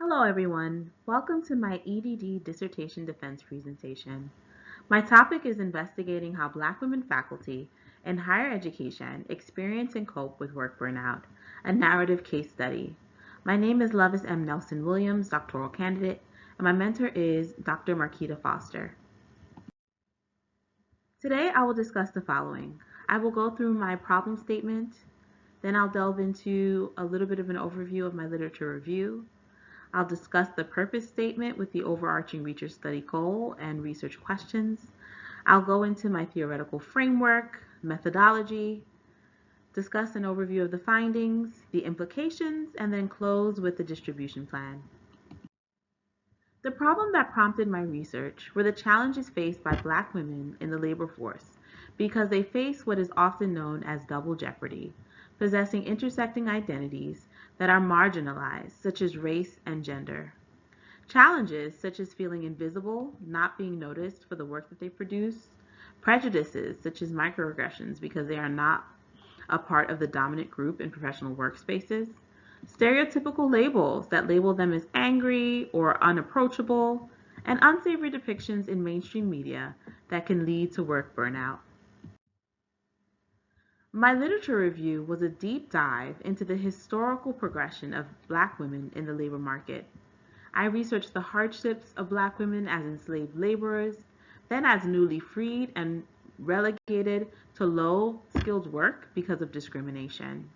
Hello everyone, welcome to my EdD dissertation defense presentation. My topic is investigating how Black women faculty in higher education experience and cope with work burnout, a narrative case study. My name is Lovis M. Nelson Williams, doctoral candidate, and my mentor is Dr. Marquita Foster. Today I will discuss the following. I will go through my problem statement, then I'll delve into a little bit of an overview of my literature review. I'll discuss the purpose statement with the overarching research study goal and research questions. I'll go into my theoretical framework, methodology, discuss an overview of the findings, the implications, and then close with the distribution plan. The problem that prompted my research were the challenges faced by Black women in the labor force because they face what is often known as double jeopardy, possessing intersecting identities that are marginalized, such as race and gender. Challenges such as feeling invisible, not being noticed for the work that they produce, prejudices such as microaggressions because they are not a part of the dominant group in professional workspaces, stereotypical labels that label them as angry or unapproachable, and unsavory depictions in mainstream media that can lead to work burnout. My literature review was a deep dive into the historical progression of Black women in the labor market. I researched the hardships of Black women as enslaved laborers, then as newly freed and relegated to low-skilled work because of discrimination.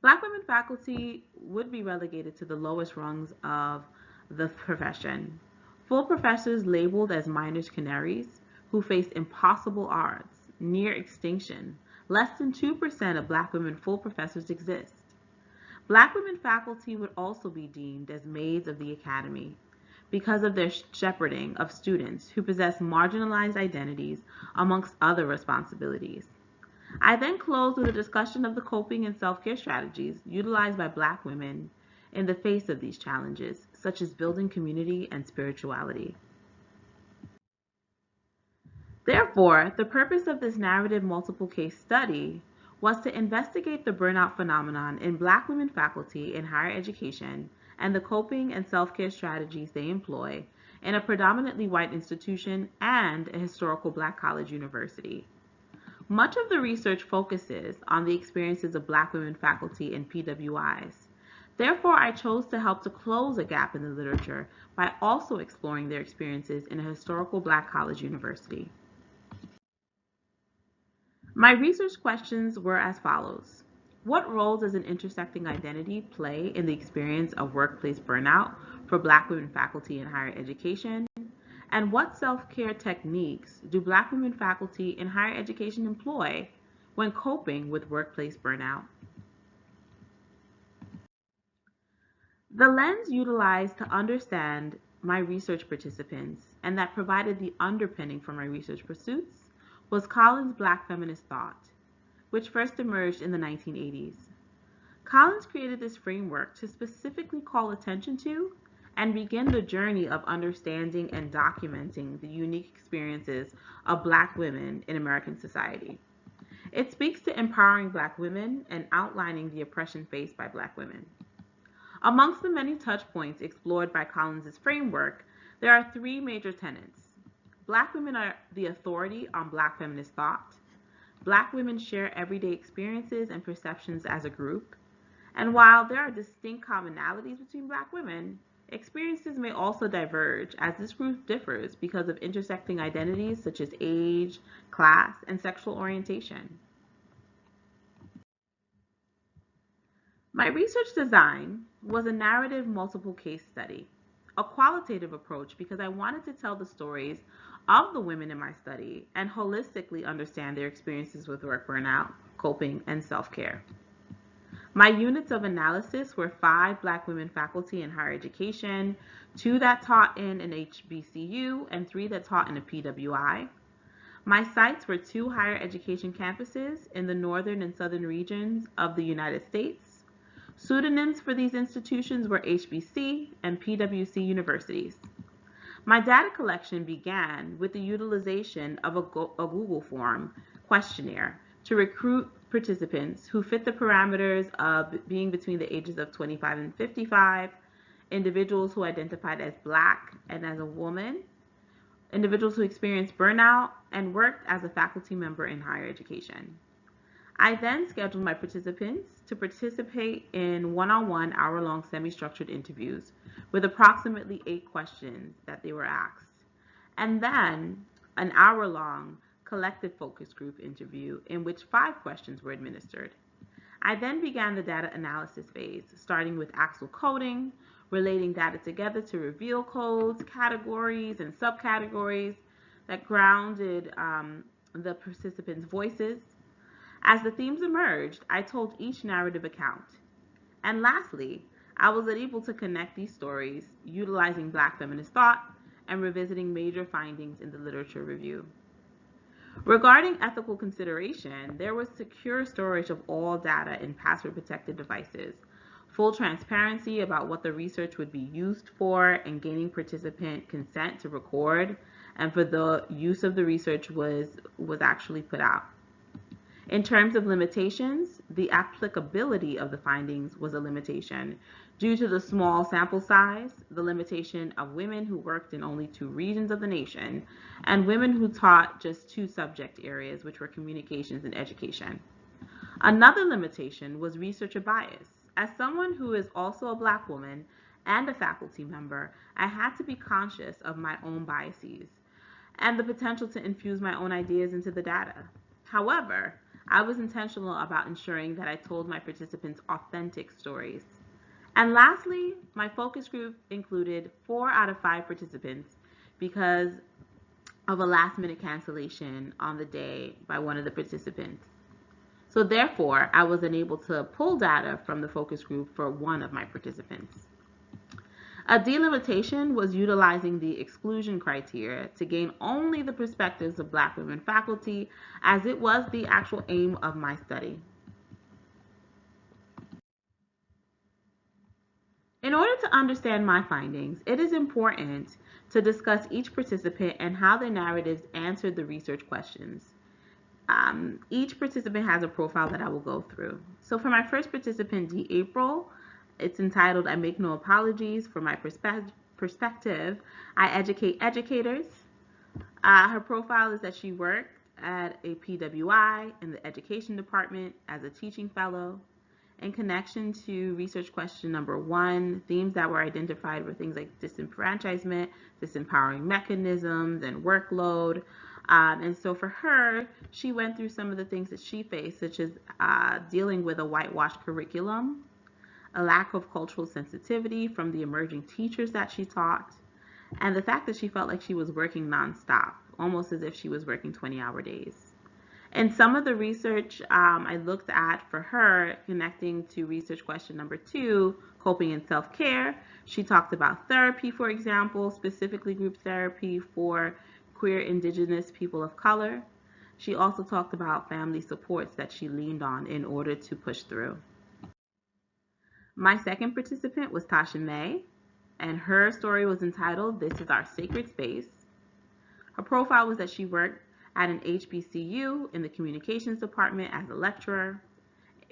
Black women faculty would be relegated to the lowest rungs of the profession. Full professors labeled as minors canaries who faced impossible odds, near extinction. Less than 2% of Black women full professors exist. Black women faculty would also be deemed as maids of the academy because of their shepherding of students who possess marginalized identities amongst other responsibilities. I then closed with a discussion of the coping and self-care strategies utilized by Black women in the face of these challenges, such as building community and spirituality. Therefore, the purpose of this narrative multiple case study was to investigate the burnout phenomenon in Black women faculty in higher education and the coping and self-care strategies they employ in a predominantly white institution and a historical Black college university. Much of the research focuses on the experiences of Black women faculty in PWIs. Therefore, I chose to help to close a gap in the literature by also exploring their experiences in a historical Black college university. My research questions were as follows. What role does an intersecting identity play in the experience of workplace burnout for Black women faculty in higher education? And what self-care techniques do Black women faculty in higher education employ when coping with workplace burnout? The lens utilized to understand my research participants and that provided the underpinning for my research pursuits was Collins' Black feminist thought, which first emerged in the 1980s. Collins created this framework to specifically call attention to and begin the journey of understanding and documenting the unique experiences of Black women in American society. It speaks to empowering Black women and outlining the oppression faced by Black women. Amongst the many touch points explored by Collins' framework, there are three major tenets. Black women are the authority on Black feminist thought. Black women share everyday experiences and perceptions as a group. And while there are distinct commonalities between Black women, experiences may also diverge as this group differs because of intersecting identities such as age, class, and sexual orientation. My research design was a narrative multiple case study, a qualitative approach because I wanted to tell the stories of the women in my study and holistically understand their experiences with work burnout, coping, and self-care. My units of analysis were 5 Black women faculty in higher education, 2 that taught in an HBCU, and 3 that taught in a PWI. My sites were 2 higher education campuses in the northern and southern regions of the United States. Pseudonyms for these institutions were HBC and PWC universities. My data collection began with the utilization of a Google form questionnaire to recruit participants who fit the parameters of being between the ages of 25 and 55, individuals who identified as Black and as a woman, individuals who experienced burnout, and worked as a faculty member in higher education. I then scheduled my participants to participate in one-on-one hour-long semi-structured interviews with approximately 8 questions that they were asked, and then an hour-long collective focus group interview in which 5 questions were administered. I then began the data analysis phase, starting with Axel coding, relating data together to reveal codes, categories, and subcategories that grounded the participants' voices. As the themes emerged, I told each narrative account. And lastly, I was able to connect these stories utilizing Black feminist thought and revisiting major findings in the literature review. Regarding ethical consideration, there was secure storage of all data in password-protected devices, full transparency about what the research would be used for, and gaining participant consent to record and for the use of the research was actually put out. In terms of limitations, the applicability of the findings was a limitation due to the small sample size, the limitation of women who worked in only 2 regions of the nation, and women who taught just 2 subject areas, which were communications and education. Another limitation was researcher bias. As someone who is also a Black woman and a faculty member, I had to be conscious of my own biases and the potential to infuse my own ideas into the data. However, I was intentional about ensuring that I told my participants authentic stories. And lastly, my focus group included 4 out of 5 participants because of a last-minute cancellation on the day by one of the participants. So therefore, I was unable to pull data from the focus group for one of my participants. A delimitation was utilizing the exclusion criteria to gain only the perspectives of Black women faculty, as it was the actual aim of my study. In order to understand my findings, it is important to discuss each participant and how their narratives answered the research questions. Each participant has a profile that I will go through. So for my first participant, D. April, it's entitled, I Make No Apologies for My Perspective, I Educate Educators. Her profile is that she worked at a PWI in the education department as a teaching fellow. In connection to research question number 1, themes that were identified were things like disenfranchisement, disempowering mechanisms, and workload. And so for her, she went through some of the things that she faced, such as dealing with a whitewashed curriculum, a lack of cultural sensitivity from the emerging teachers that she taught, and the fact that she felt like she was working nonstop, almost as if she was working 20-hour days. And some of the research I looked at for her, connecting to research question number 2, coping and self-care, she talked about therapy, for example, specifically group therapy for queer, indigenous people of color. She also talked about family supports that she leaned on in order to push through. My second participant was Tasha May, and her story was entitled, This is Our Sacred Space. Her profile was that she worked at an HBCU in the communications department as a lecturer.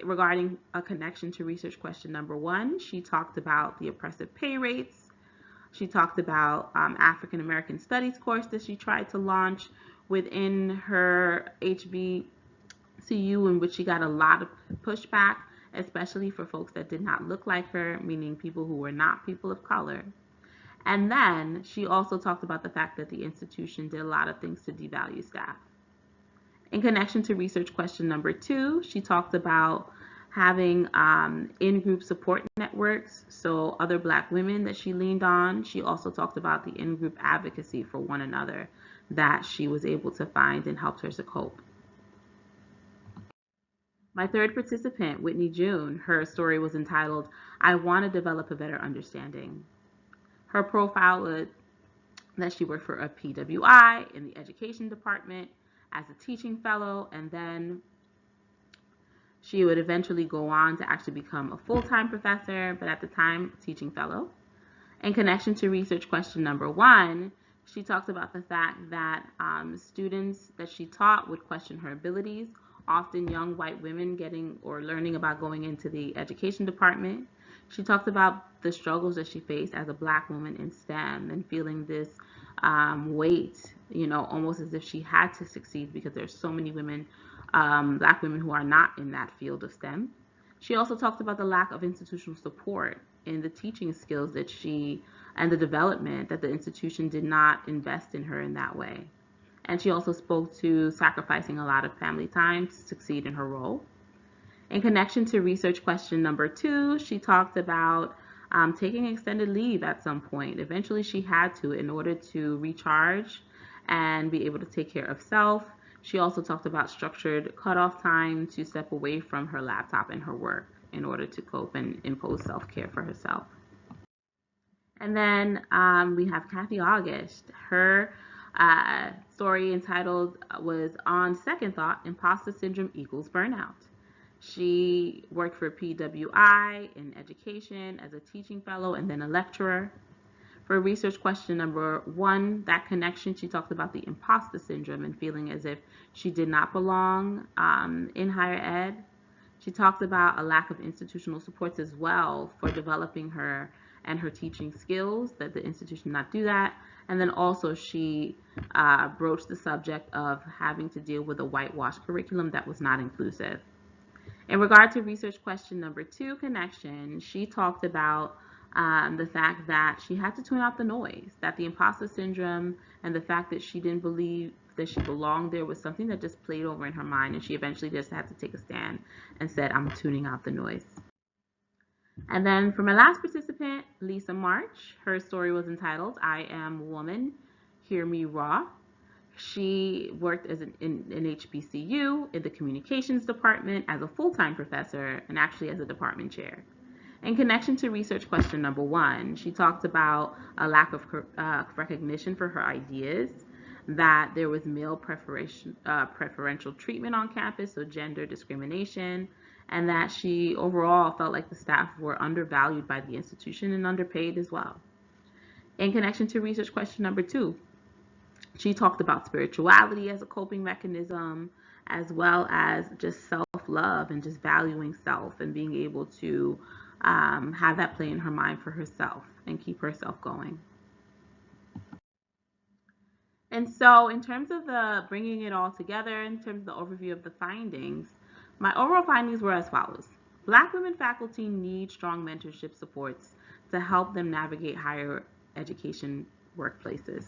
Regarding a connection to research question number 1, she talked about the oppressive pay rates. She talked about African American Studies course that she tried to launch within her HBCU, in which she got a lot of pushback, especially for folks that did not look like her, meaning people who were not people of color. And then she also talked about the fact that the institution did a lot of things to devalue staff. In connection to research question number 2, she talked about having in-group support networks, so other Black women that she leaned on. She also talked about the in-group advocacy for one another that she was able to find and helped her to cope. My third participant, Whitney June, her story was entitled, I Want to Develop a Better Understanding. Her profile was that she worked for a PWI in the education department as a teaching fellow, and then she would eventually go on to actually become a full-time professor, but at the time, teaching fellow. In connection to research question number 1, she talked about the fact that students that she taught would question her abilities, often young white women getting or learning about going into the education department. She talked about the struggles that she faced as a black woman in STEM and feeling this weight, almost as if she had to succeed because there's so many women, black women who are not in that field of STEM. She also talked about the lack of institutional support in the teaching skills and the development that the institution did not invest in her in that way. And she also spoke to sacrificing a lot of family time to succeed in her role. In connection to research question number 2, she talked about taking extended leave at some point. Eventually, she had to in order to recharge and be able to take care of self. She also talked about structured cutoff time to step away from her laptop and her work in order to cope and impose self-care for herself. And then we have Kathy August. Her story entitled was On Second Thought, Imposter Syndrome Equals Burnout. She worked for PWI in education as a teaching fellow and then a lecturer. For research question number 1, that connection, she talked about the imposter syndrome and feeling as if she did not belong in higher ed. She talked about a lack of institutional supports as well for developing her and her teaching skills, that the institution did not do that. And then also she broached the subject of having to deal with a whitewashed curriculum that was not inclusive. In regard to research question number 2, connection, she talked about the fact that she had to tune out the noise, that the imposter syndrome and the fact that she didn't believe that she belonged there was something that just played over in her mind, and she eventually just had to take a stand and said, I'm tuning out the noise. And then for my last participant, Lisa March, her story was entitled, I Am Woman, Hear Me Raw. She worked in HBCU in the communications department as a full-time professor and actually as a department chair. In connection to research question number 1, she talked about a lack of recognition for her ideas, that there was male preferential treatment on campus, so gender discrimination, and that she overall felt like the staff were undervalued by the institution and underpaid as well. In connection to research question number 2, she talked about spirituality as a coping mechanism, as well as just self-love and just valuing self and being able to have that play in her mind for herself and keep herself going. And so in terms of the bringing it all together, in terms of the overview of the findings, my overall findings were as follows. Black women faculty need strong mentorship supports to help them navigate higher education workplaces.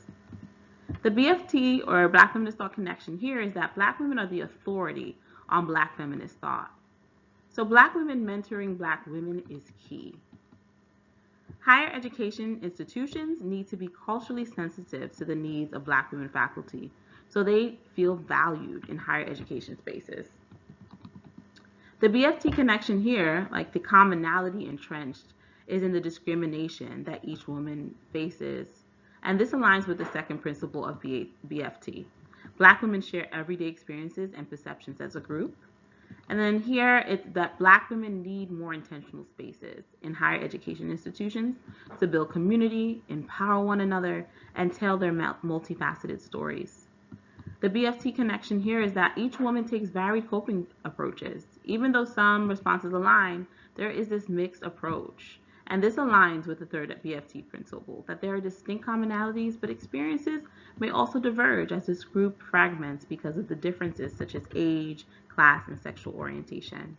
The BFT, or Black Feminist Thought connection here, is that Black women are the authority on Black feminist thought. So Black women mentoring Black women is key. Higher education institutions need to be culturally sensitive to the needs of Black women faculty so they feel valued in higher education spaces. The BFT connection here, like the commonality entrenched, is in the discrimination that each woman faces. And this aligns with the second principle of BFT. Black women share everyday experiences and perceptions as a group. And then here, it's that Black women need more intentional spaces in higher education institutions to build community, empower one another, and tell their multifaceted stories. The BFT connection here is that each woman takes varied coping approaches. Even though some responses align, there is this mixed approach. And this aligns with the third BFT principle, that there are distinct commonalities, but experiences may also diverge as this group fragments because of the differences such as age, class, and sexual orientation.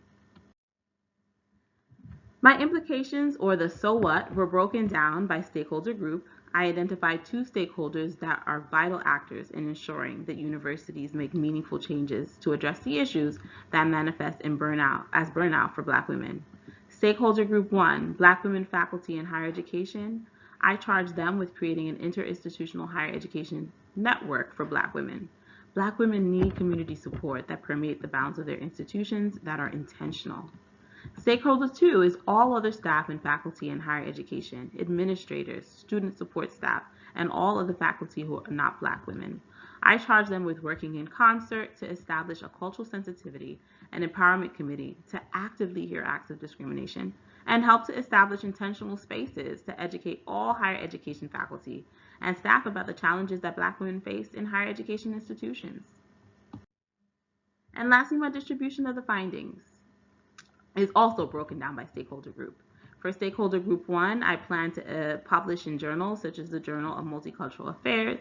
My implications, or the so what, were broken down by stakeholder group. I identified 2 stakeholders that are vital actors in ensuring that universities make meaningful changes to address the issues that manifest in burnout for Black women. Stakeholder group 1, Black women faculty in higher education. I charged them with creating an interinstitutional higher education network for Black women. Black women need community support that permeate the bounds of their institutions that are intentional. Stakeholder 2 is all other staff and faculty in higher education, administrators, student support staff, and all other faculty who are not Black women. I charge them with working in concert to establish a cultural sensitivity and empowerment committee to actively hear acts of discrimination and help to establish intentional spaces to educate all higher education faculty and staff about the challenges that Black women face in higher education institutions. And lastly, my distribution of the findings is also broken down by stakeholder group. For stakeholder group 1, I plan to publish in journals such as the Journal of Multicultural Affairs,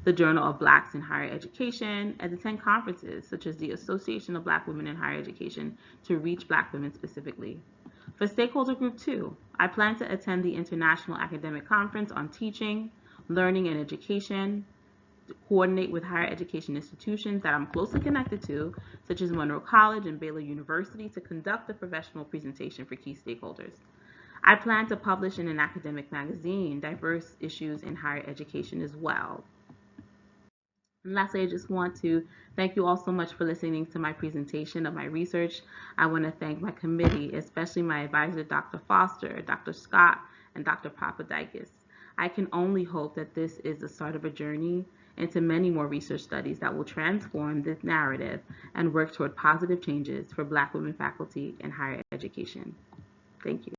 the Journal of Blacks in Higher Education, and attend conferences such as the Association of Black Women in Higher Education to reach Black women specifically. For stakeholder group 2, I plan to attend the International Academic Conference on Teaching, Learning, and Education, coordinate with higher education institutions that I'm closely connected to, such as Monroe College and Baylor University, to conduct a professional presentation for key stakeholders. I plan to publish in an academic magazine diverse issues in higher education as well. And lastly, I just want to thank you all so much for listening to my presentation of my research. I want to thank my committee, especially my advisor, Dr. Foster, Dr. Scott, and Dr. Papadakis. I can only hope that this is the start of a journey into many more research studies that will transform this narrative and work toward positive changes for Black women faculty in higher education. Thank you.